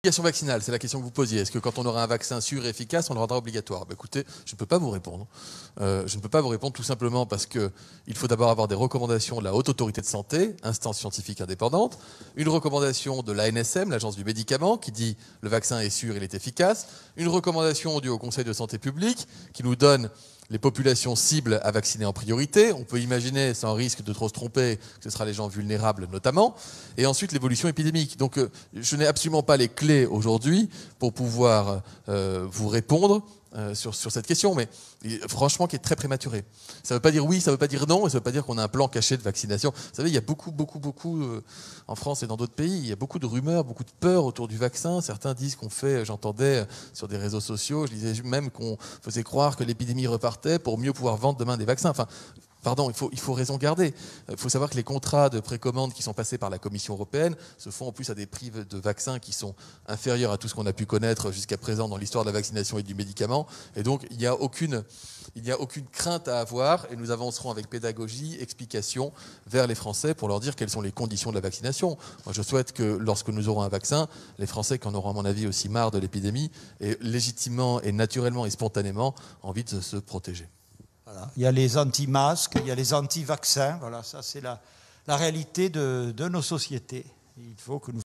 L'obligation vaccinale, c'est la question que vous posiez. Est-ce que quand on aura un vaccin sûr et efficace, on le rendra obligatoire? Écoutez, je ne peux pas vous répondre. Je ne peux pas vous répondre tout simplement parce qu'il faut d'abord avoir des recommandations de la Haute Autorité de Santé, instance scientifique indépendante, une recommandation de l'ANSM, l'Agence du médicament, qui dit le vaccin est sûr, il est efficace, une recommandation due au Conseil de santé publique qui nous donne les populations cibles à vacciner en priorité. On peut imaginer, sans risque de trop se tromper, que ce sera les gens vulnérables notamment. Et ensuite, l'évolution épidémique. Donc, je n'ai absolument pas les clés aujourd'hui pour pouvoir vous répondre sur cette question, mais franchement, qui est très prématurée. Ça ne veut pas dire oui, ça ne veut pas dire non, et ça ne veut pas dire qu'on a un plan caché de vaccination. Vous savez, il y a beaucoup, en France et dans d'autres pays, il y a beaucoup de rumeurs, beaucoup de peurs autour du vaccin. Certains disent qu'on fait, j'entendais sur des réseaux sociaux, je disais même qu'on faisait croire que l'épidémie repartait pour mieux pouvoir vendre demain des vaccins. Enfin, pardon, il faut raison garder. Il faut savoir que les contrats de précommande qui sont passés par la Commission européenne se font en plus à des prix de vaccins qui sont inférieurs à tout ce qu'on a pu connaître jusqu'à présent dans l'histoire de la vaccination et du médicament. Et donc, il n'y a aucune crainte à avoir, et nous avancerons avec pédagogie, explication vers les Français pour leur dire quelles sont les conditions de la vaccination. Moi, je souhaite que lorsque nous aurons un vaccin, les Français, qui en auront à mon avis aussi marre de l'épidémie, aient légitimement et naturellement et spontanément envie de se protéger. Voilà. Il y a les anti-masques, il y a les anti-vaccins. Voilà, ça c'est la réalité de nos sociétés. Il faut que nous